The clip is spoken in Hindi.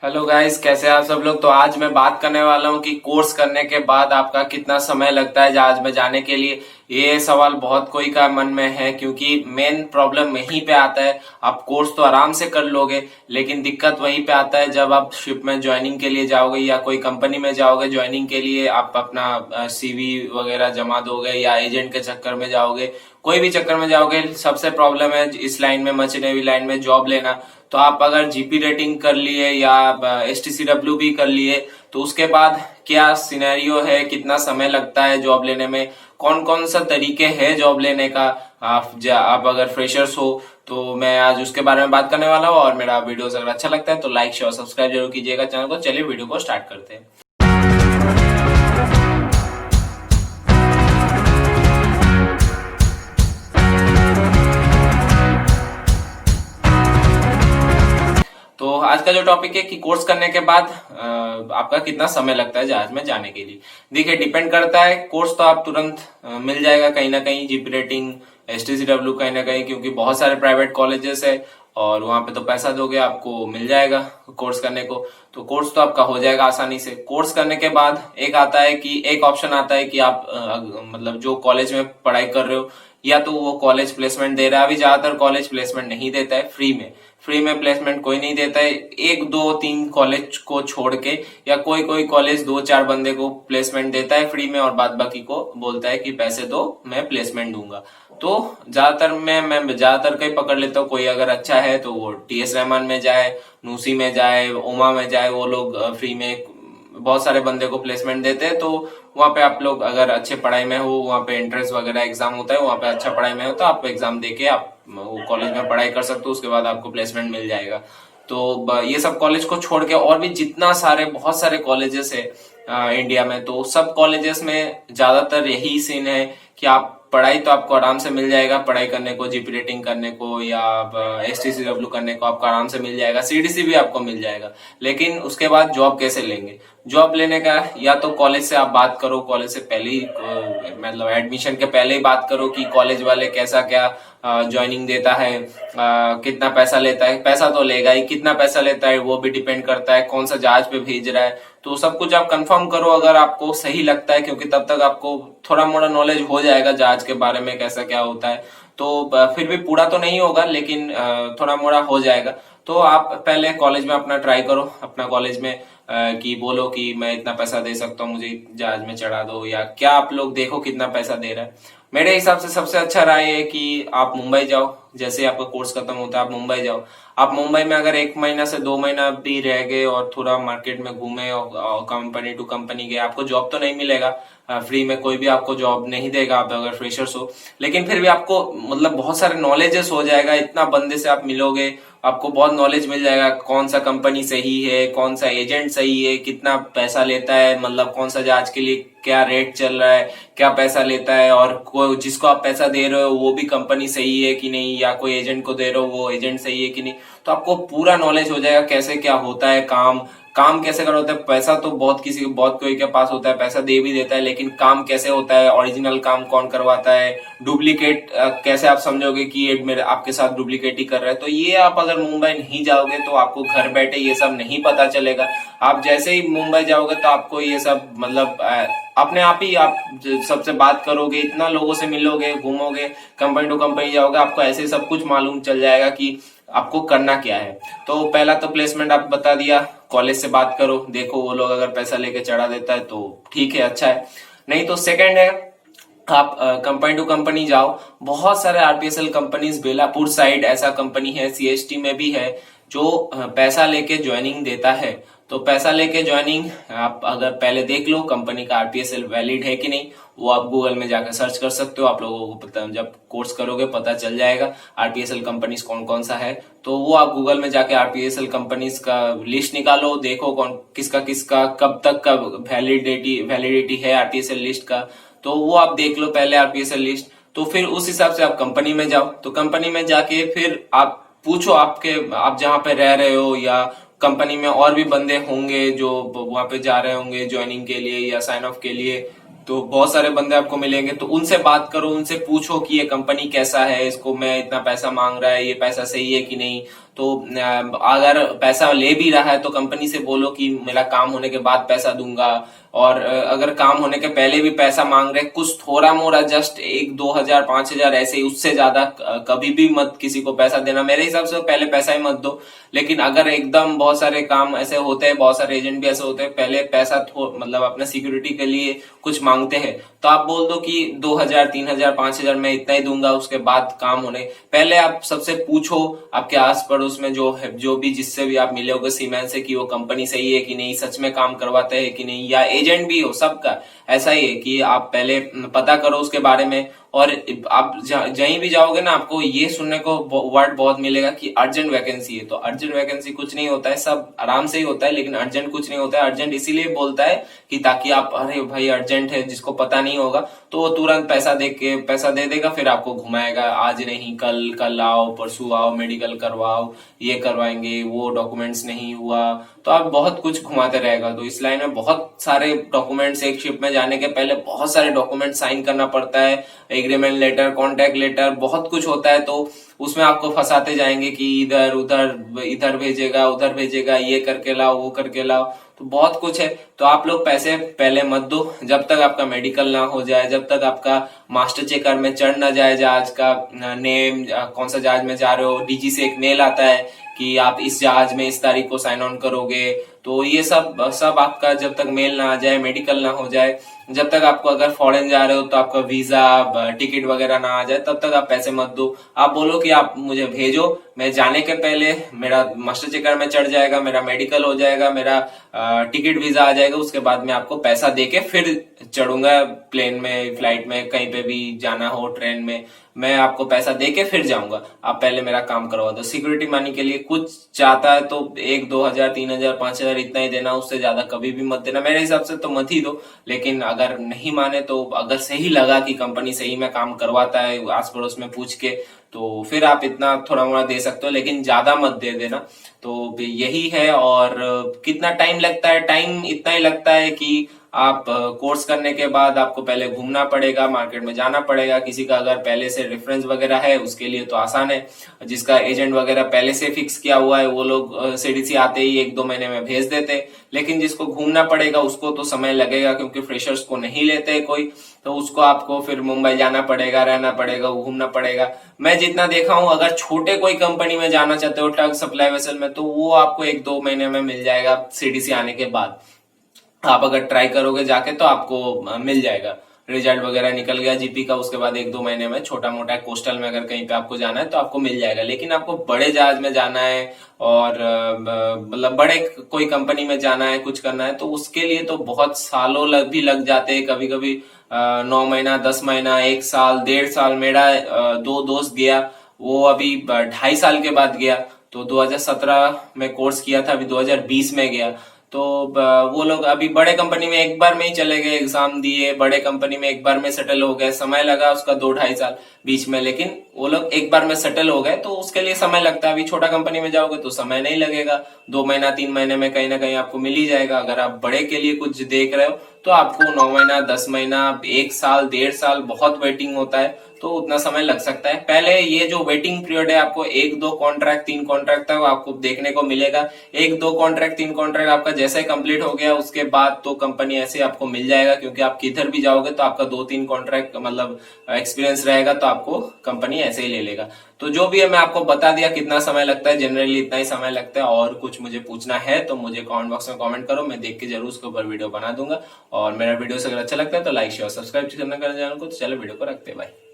हेलो गाइस, कैसे हैं आप सब लोग। तो आज मैं बात करने वाला हूं कि कोर्स करने के बाद आपका कितना समय लगता है जहाज में जाने के लिए। ये सवाल बहुत कोई का मन में है, क्योंकि मेन प्रॉब्लम यहीं पे आता है। आप कोर्स तो आराम से कर लोगे, लेकिन दिक्कत वहीं पे आता है जब आप शिप में ज्वाइनिंग के लिए जाओगे या कोई कंपनी में जाओगे ज्वाइनिंग के लिए। आप अपना सीवी वगैरह जमा दोगे या एजेंट के चक्कर में जाओगे, कोई भी चक्कर में जाओगे। सबसे प्रॉब्लम है इस लाइन में, मर्चेंट नेवी लाइन में जॉब लेना। तो आप अगर जीपी रेटिंग कर लिए या एसटीसीडब्ल्यू भी कर लिए, तो उसके बाद क्या सिनेरियो है, कितना समय लगता है जॉब लेने में, कौन कौन सा तरीके हैं जॉब लेने का। आप अगर फ्रेशर्स हो तो मैं आज उसके बारे में बात करने वाला हूँ। और मेरा वीडियो अगर अच्छा लगता है तो लाइक शेयर सब्सक्राइब जरूर कीजिएगा चैनल को। चलिए वीडियो को स्टार्ट करते हैं। तो आज का जो टॉपिक है कि कोर्स करने के बाद आपका कितना समय लगता है जहाज में जाने के लिए। देखिए, डिपेंड करता है। कोर्स तो आप तुरंत मिल जाएगा कहीं ना कहीं, जीपी रेटिंग एसटीसीडब्ल्यू कहीं ना कहीं, क्योंकि बहुत सारे प्राइवेट कॉलेजेस है और वहां पे तो पैसा दोगे आपको मिल जाएगा कोर्स करने को। तो कोर्स तो आपका हो जाएगा आसानी से। कोर्स करने के बाद एक आता है कि एक ऑप्शन आता है कि आप मतलब जो कॉलेज में पढ़ाई कर रहे हो, या तो वो कॉलेज प्लेसमेंट दे रहा है। अभी ज्यादातर कॉलेज प्लेसमेंट नहीं देता है, फ्री में प्लेसमेंट कोई नहीं देता है। एक दो तीन कॉलेज को छोड़ के, या कोई कोई कॉलेज दो चार बंदे को प्लेसमेंट देता है फ्री में, और बाद बाकी को बोलता है कि पैसे दो मैं प्लेसमेंट दूंगा। तो ज्यादातर मैं ज्यादातर कहीं पकड़ लेता हूँ। कोई अगर अच्छा है तो वो टीएस रहमान में जाए, नूसी में जाए, ओमा में जाए। वो लोग फ्री में बहुत सारे बंदे को प्लेसमेंट देते हैं। तो वहां पे आप लोग अगर अच्छे पढ़ाई में हो, वहां पे एंट्रेंस वगैरह एग्जाम होता है, वहां पे अच्छा पढ़ाई में हो तो आप एग्जाम देके आप वो कॉलेज में पढ़ाई कर सकते हो। उसके बाद आपको प्लेसमेंट मिल जाएगा। तो ये सब कॉलेज को छोड़ के और भी जितना सारे बहुत सारे कॉलेजेस है इंडिया में, तो सब कॉलेजेस में ज्यादातर यही सीन है कि आप पढ़ाई तो आपको आराम से मिल जाएगा। पढ़ाई करने को, जीपी रेटिंग करने को या एसटीसीडब्ल्यू करने को आपको आराम से मिल जाएगा। सीडीसी भी आपको मिल जाएगा। लेकिन उसके बाद जॉब कैसे लेंगे? जॉब लेने का या तो कॉलेज से आप बात करो, कॉलेज से पहले ही मतलब एडमिशन के पहले ही बात करो कि कॉलेज वाले कैसा क्या ज्वाइनिंग देता है, कितना पैसा लेता है। पैसा तो लेगा ही, कितना पैसा लेता है वो भी डिपेंड करता है, कौन सा जहाज पे भेज रहा है। तो सब कुछ आप कंफर्म करो अगर आपको सही लगता है, क्योंकि तब तक आपको थोड़ा मोड़ा नॉलेज हो जाएगा जहाज के बारे में, कैसा क्या होता है। तो फिर भी पूरा तो नहीं होगा, लेकिन थोड़ा मोड़ा हो जाएगा। तो आप पहले कॉलेज में अपना ट्राई करो, अपना कॉलेज में कि बोलो कि मैं इतना पैसा दे सकता हूँ, मुझे जहाज में चढ़ा दो, या क्या आप लोग देखो कितना पैसा दे रहा है। मेरे हिसाब से सबसे अच्छा राय है कि आप मुंबई जाओ। जैसे आपका कोर्स खत्म होता है आप मुंबई जाओ। आप मुंबई में अगर 1 महीना से 2 महीना भी रह गए और थोड़ा मार्केट में घूमे और कंपनी टू कंपनी गए, आपको जॉब तो नहीं मिलेगा फ्री में, कोई भी आपको जॉब नहीं देगा आप अगर फ्रेशर्स हो। लेकिन फिर भी आपको मतलब बहुत सारे नॉलेजेस हो जाएगा। इतना बंदे से आप मिलोगे, आपको बहुत नॉलेज मिल जाएगा। कौन सा कंपनी सही है, कौन सा एजेंट सही है, कितना पैसा लेता है, मतलब कौन सा जहाज के लिए क्या रेट चल रहा है, क्या पैसा लेता है, और कोई जिसको आप पैसा दे रहे हो वो भी कंपनी सही है कि नहीं, या कोई एजेंट को दे रहे हो वो एजेंट सही है कि नहीं। तो आपको पूरा नॉलेज हो जाएगा कैसे क्या होता है काम, काम कैसे कर होता है। पैसा तो बहुत कोई के पास होता है, पैसा दे भी देता है, लेकिन काम कैसे होता है, ओरिजिनल काम कौन करवाता है, डुप्लीकेट कैसे आप समझोगे कि ये मेरे आपके साथ डुप्लीकेट ही कर रहा है। तो ये आप अगर मुंबई नहीं जाओगे तो आपको घर बैठे ये सब नहीं पता चलेगा। आप जैसे ही मुंबई जाओगे तो आपको ये सब मतलब अपने आप ही आप सबसे बात करोगे, इतना लोगों से मिलोगे, घूमोगे, कंपनी टू कंपनी जाओगे, आपको ऐसे सब कुछ मालूम चल जाएगा कि आपको करना क्या है। तो पहला तो प्लेसमेंट आप बता दिया, कॉलेज से बात करो, देखो वो लोग अगर पैसा लेके चढ़ा देता है तो ठीक है, अच्छा है। नहीं तो सेकंड है, आप कंपनी टू कंपनी जाओ। बहुत सारे आरपीएसएल कंपनीज, बेलापुर साइड ऐसा कंपनी है, सीएसटी में भी है, जो पैसा लेके ज्वाइनिंग देता है। तो पैसा लेके ज्वाइनिंग आप अगर पहले देख लो कंपनी का आरपीएसएल वैलिड है कि नहीं, वो आप गूगल में जाकर सर्च कर सकते हो। आप लोगों को पता, जब कोर्स करोगे पता चल जाएगा आरपीएसएल कंपनीज कौन कौन सा है। तो वो आप गूगल में जाके आरपीएसएल कंपनीज का लिस्ट निकालो, देखो कौन किसका किसका कब तक का वैलिडिटी है आरपीएसएल लिस्ट का। तो वो आप देख लो पहले आरपीएसएल लिस्ट। तो फिर उस हिसाब से आप कंपनी में जाओ। तो कंपनी में जाके फिर आप पूछो आप जहां पे रह रहे हो, या कंपनी में और भी बंदे होंगे जो वहां पे जा रहे होंगे ज्वाइनिंग के लिए या साइन ऑफ के लिए। तो बहुत सारे बंदे आपको मिलेंगे, तो उनसे बात करो, उनसे पूछो कि ये कंपनी कैसा है, इसको मैं इतना पैसा मांग रहा है, ये पैसा सही है कि नहीं। तो अगर पैसा ले भी रहा है तो कंपनी से बोलो कि मेरा काम होने के बाद पैसा दूंगा। और अगर काम होने के पहले भी पैसा मांग रहे, कुछ थोड़ा मोड़ा जस्ट 1-2 हजार 5 हजार ऐसे ही, उससे ज्यादा कभी भी मत किसी को पैसा देना। मेरे हिसाब से पहले पैसा ही मत दो। लेकिन अगर एकदम बहुत सारे काम ऐसे होते हैं, बहुत सारे एजेंट भी ऐसे होते हैं, पहले पैसा मतलब अपने सिक्योरिटी के लिए कुछ मांगते हैं, तो आप बोल दो कि 2 हजार 3 हजार 5 हजार मैं इतना ही दूंगा, उसके बाद काम होने पहले आप सबसे पूछो आपके आस पड़ोस में जो है, जो भी जिससे भी आप मिले होगे सीमैन से, कि वो कंपनी सही है कि नहीं, सच में काम करवाते हैं कि नहीं, या एजेंट भी हो, सबका ऐसा ही है कि आप पहले पता करो उसके बारे में। और आप जहीं भी जाओगे ना, आपको ये सुनने को वर्ड बहुत मिलेगा कि अर्जेंट वैकेंसी है। तो अर्जेंट वैकेंसी कुछ नहीं होता है, सब आराम से ही होता है, लेकिन अर्जेंट कुछ नहीं होता है। अर्जेंट इसीलिए बोलता है कि ताकि आप, अरे भाई अर्जेंट है, जिसको पता नहीं होगा तो वो तुरंत पैसा दे देगा, फिर आपको घुमाएगा, आज नहीं कल आओ, परसों आओ, मेडिकल करवाओ, ये करवाएंगे, वो डॉक्यूमेंट्स नहीं हुआ, तो आप बहुत कुछ घुमाते रहेगा। तो इस लाइन में बहुत सारे डॉक्यूमेंट्स, एक शिप में जाने के पहले बहुत सारे डॉक्यूमेंट साइन करना पड़ता है, एग्रीमेंट लेटर, कॉन्ट्रैक्ट लेटर, बहुत कुछ होता है। तो उसमें आपको फंसाते जाएंगे कि इधर उधर, इधर भेजेगा उधर भेजेगा, ये करके लाओ वो करके लाओ, तो बहुत कुछ है। तो आप लोग पैसे पहले मत दो जब तक आपका मेडिकल ना हो जाए, जब तक आपका मास्टर चेकर में चढ़ ना जाए जहाज का नेम, कौन सा जहाज में जा रहे हो, डीजी से एक मेल आता है कि आप इस जहाज में इस तारीख को साइन ऑन करोगे। तो ये सब आपका जब तक मेल ना आ जाए, मेडिकल ना हो जाए, जब तक आपको, अगर फॉरेन जा रहे हो तो आपका वीजा टिकट वगैरह ना आ जाए, तब तक आप पैसे मत दो। आप बोलो कि आप मुझे भेजो, मैं जाने के पहले मेरा मास्टर चेकर में चढ़ जाएगा, मेरा मेडिकल हो जाएगा, मेरा टिकट वीजा आ जाएगा, उसके बाद मैं आपको पैसा देके फिर चढ़ूंगा प्लेन में, फ्लाइट में, कहीं पे भी जाना हो, ट्रेन में, मैं आपको पैसा देके फिर जाऊंगा। आप पहले मेरा काम करवा दो। सिक्योरिटी मनी के लिए कुछ चाहता है तो 1-2 हजार 3 हजार 5 हजार इतना ही देना, उससे ज्यादा कभी भी मत देना। मेरे हिसाब से तो मत ही दो। लेकिन अगर नहीं माने, तो अगर सही लगा कि कंपनी सही में काम करवाता है, आस पड़ोस में पूछ के, तो फिर आप इतना थोड़ा मोड़ा दे सकते हो, लेकिन ज्यादा मत दे देना। तो यही है। और कितना टाइम लगता है? टाइम इतना ही लगता है कि आप कोर्स करने के बाद आपको पहले घूमना पड़ेगा, मार्केट में जाना पड़ेगा। किसी का अगर पहले से रेफरेंस वगैरह है उसके लिए तो आसान है, जिसका एजेंट वगैरह पहले से फिक्स किया हुआ है वो लोग सीडीसी आते ही 1-2 महीने में भेज देते। लेकिन जिसको घूमना पड़ेगा उसको तो समय लगेगा, क्योंकि फ्रेशर्स को नहीं लेते कोई, तो उसको आपको फिर मुंबई जाना पड़ेगा, रहना पड़ेगा, घूमना पड़ेगा। मैं जितना देखा हूं, अगर छोटे कोई कंपनी में जाना चाहते हो ट्रक सप्लाई वेसल में, तो वो आपको 1-2 महीने में मिल जाएगा सीडीसी आने के बाद। आप अगर ट्राई करोगे जाके तो आपको मिल जाएगा। रिजल्ट वगैरह निकल गया जीपी का, उसके बाद 1-2 महीने में छोटा मोटा कोस्टल में अगर कहीं पे आपको जाना है तो आपको मिल जाएगा। लेकिन आपको बड़े जहाज में जाना है और मतलब बड़े कोई कंपनी में जाना है, कुछ करना है, तो उसके लिए तो बहुत सालों भी लग जाते हैं। कभी कभी 9 महीना, 10 महीना, 1 साल, 1.5 साल। मेरा 2 दोस्त गया, वो अभी 2.5 साल के बाद गया। तो 2017 में कोर्स किया था, अभी 2020 में गया। तो वो लोग अभी बड़े कंपनी में एक बार में ही चले गए, एग्जाम दिए, बड़े कंपनी में एक बार में सेटल हो गए। समय लगा उसका 2-2.5 साल बीच में, लेकिन वो लोग एक बार में सेटल हो गए। तो उसके लिए समय लगता है। अभी छोटा कंपनी में जाओगे तो समय नहीं लगेगा, 2 महीना 3 महीने में कहीं ना कहीं आपको मिल ही जाएगा। अगर आप बड़े के लिए कुछ देख रहे हो तो आपको 9 महीना, 10 महीना, 1 साल, 1.5 साल बहुत वेटिंग होता है, तो उतना समय लग सकता है। पहले ये जो वेटिंग पीरियड है, आपको 1-2 कॉन्ट्रैक्ट 3 कॉन्ट्रैक्ट तक आपको देखने को मिलेगा। 1-2 कॉन्ट्रैक्ट 3 कॉन्ट्रैक्ट आपका जैसे कंप्लीट हो गया, उसके बाद तो कंपनी ऐसे आपको मिल जाएगा, क्योंकि आप किधर भी जाओगे तो आपका 2-3 कॉन्ट्रैक्ट मतलब एक्सपीरियंस रहेगा, तो आपको कंपनी ऐसे ही ले लेगा। तो जो भी है मैं आपको बता दिया कितना समय लगता है, जनरली इतना ही समय लगता है। और कुछ मुझे पूछना है तो मुझे कमेंट बॉक्स में कमेंट करो, मैं देख के जरूर उसके ऊपर वीडियो बना दूंगा। और मेरा वीडियो अगर अच्छा लगता है तो लाइक शेयर सब्सक्राइब करना चैनल को। तो चलो वीडियो को रखते हैं, बाय।